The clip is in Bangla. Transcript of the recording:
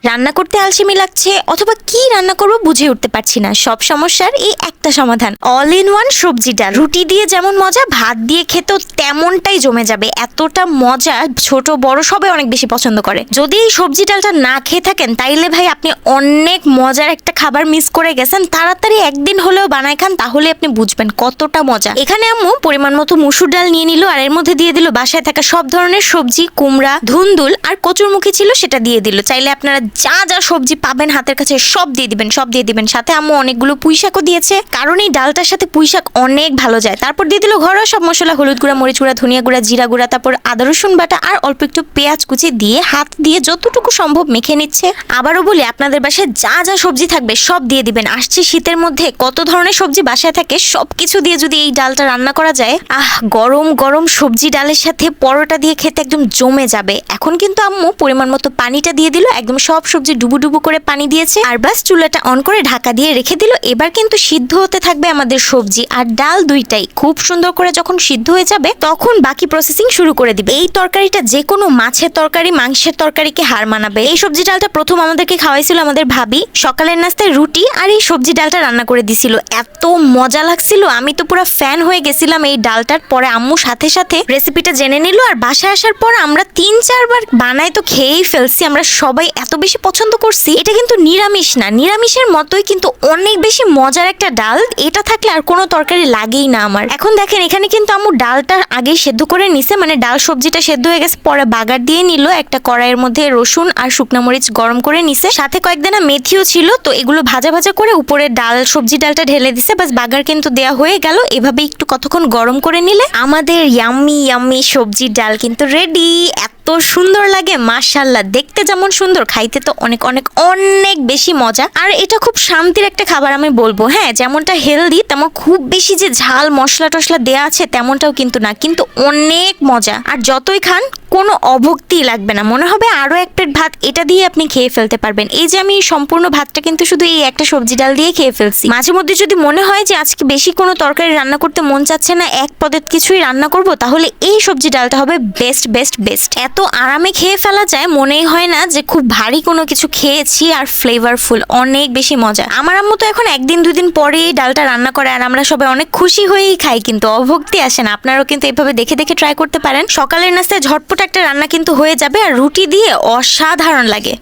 রান্না করতে আলসেমি লাগছে অথবা কি রান্না করব বুঝে উঠতে পারছি না, সব সমস্যার এই একটা সমাধান, অল ইন ওয়ান সবজি ডাল। রুটি দিয়ে যেমন মজা, ভাত দিয়ে খেতেও তেমনটাই জমে যাবে। এতটা মজা ছোট বড় সবাই অনেক বেশি পছন্দ করে। যদি এই সবজি ডালটা না খেয়ে থাকেন তাইলে ভাই আপনি অনেক মজার একটা খাবার মিস করে গেছেন। তাড়াতাড়ি একদিন হলেও বানায় খান, তাহলে আপনি বুঝবেন কতটা মজা। এখানে আম্মু পরিমাণ মতো মুসুর ডাল নিয়ে নিল, আর এর মধ্যে দিয়ে দিল বাসায় থাকা সব ধরনের সবজি, কুমড়া, ধুন্দুল আর কচুরমুখী ছিল সেটা দিয়ে দিল। চাইলে আপনারা যা যা সবজি পাবেন হাতের কাছে সব দিয়ে দিবেন। সাথে আম্মু অনেকগুলো পুঁইশাকও দিয়েছে, কারণ এই ডালটার সাথে পুঁইশাক অনেক ভালো যায়। তারপর দিয়ে দিল ঘরোয়া সব মশলা, হলুদ গুঁড়া, মরিচ গুঁড়া, ধনিয়া গুঁড়া, জিরা গুঁড়া, তারপর আদা রসুন বাটা আর অল্প একটু পেঁয়াজ কুচি দিয়ে হাত দিয়ে যতটুকু সম্ভব মেখে নিচ্ছে। আবারও বলি, আপনাদের বাসায় যা যা সবজি থাকবে সব দিয়ে দিবেন। আসছে শীতের মধ্যে কত ধরনের সবজি বাসায় থাকে, সবকিছু দিয়ে যদি এই ডালটা রান্না করা যায়, গরম গরম সবজি ডালের সাথে পরোটা দিয়ে খেতে একদম জমে যাবে। এখন কিন্তু আম্মু পরিমাণ মতো পানিটা দিয়ে দিল, একদম সব সবজি ডুবু ডুবু করে পানি দিয়েছে, আর বাস চুলাটা অন করে ঢাকা দিয়ে রেখে দিল। এবার কিন্তু সিদ্ধ হতে থাকবে আমাদের সবজি আর ডাল দুইটাই। খুব সুন্দর করে যখন সিদ্ধ হয়ে যাবে তখন বাকি প্রসেসিং শুরু করে দিবে। এই তরকারিটা যে কোনো মাছের তরকারি, মাংসের তরকারিকে হার মানাবে। এই সবজি ডালটা প্রথম আমাদেরকে খাওয়াইছিল আমাদের ভাবি, সকালের নাস্তায় রুটি আর এই সবজি ডালটা রান্না করে দিছিল। এত মজা লাগছিল, আমি তো পুরো ফ্যান হয়ে গেছিলাম এই ডালটার। পরে আম্মু সাথে সাথে রেসিপিটা জেনে নিল, আর বাসায় আসার পর আমরা 3-4 বার বানাই তো খেয়েই ফেলছি। আমরা সবাই এত বেশি পছন্দ করছি। এটা কিন্তু নিরামিষ না, নিরামিষের মতোই কিন্তু অনেক বেশি মজার একটা ডাল। এটা থাকলে আর কোনো তরকারি লাগেই না আমার। এখন দেখেন এখানে কিন্তু আম্মু ডালটা আগে সেদ্ধ করে নিছে, মানে ডাল সবজিটা সেদ্ধ হয়ে গেছে, পরে বাগার দিয়ে নিল। একটা কড়াইয়ের মধ্যে রসুন আর শুকনা মরিচ গরম করে নিছে, সাথে কয়েকদানা মেথিও ছিল, তো এগুলো ভাজা ভাজা করে উপরে ডাল সবজি ডালটা ঢেলে দিছে। বাস বাগার কিন্তু দেয়া হয়ে গেল। এভাবে একটু কতক্ষণ গরম করে নিলে আমাদের ইয়াম্মি ইয়াম্মি সবজি ডাল কিন্তু রেডি। এত সুন্দর লাগে মাশাআল্লাহ, দেখতে যেমন সুন্দর, খাইতে তো অনেক অনেক অনেক বেশি মজা। আর এটা খুব শান্তির একটা খাবার আমি বলবো। হ্যাঁ, যেমনটা হেলদি তেমন খুব বেশি যে ঝাল মশলা টশলা দেয়া আছে তেমনটাও কিন্তু না, কিন্তু অনেক মজা। আর যতই খান কোনো অভক্তি লাগবে না, মনে হবে আরো এক প্লেট ভাত এটা দিয়ে আপনি খেয়ে ফেলতে পারবেন। এই যে আমি সম্পূর্ণ ভাতটা কিন্তু শুধু এই একটা সবজি ডাল দিয়ে খেয়ে ফেলছি। মাঝে মধ্যে যদি মনে হয় যে আজকে বেশি কোনো তরকারি রান্না করতে মন চাচ্ছে না, এক পদের কিছুই রান্না করব, তাহলে এই সবজি ডালটা হবে বেস্ট বেস্ট বেস্ট। এত আরামে খেয়ে ফেলা যায়, মনেই হয় না যে খুব ভারী কোনো কিছু খেয়েছি, আর ফ্লেভারফুল, অনেক বেশি মজা। আমার আম্মু তো এখন 1-2 দিন পরে এই ডালটা রান্না করে, আর আমরা সবাই অনেক খুশি হয়েই খাই, কিন্তু অভক্তি আসে না। আপনারাও কিন্তু এভাবে দেখে দেখে ট্রাই করতে পারেন। সকালের নাস্তায় ঝটপট একটা রান্না কিন্তু হয়ে যাবে, আর রুটি দিয়ে অসাধারণ লাগে।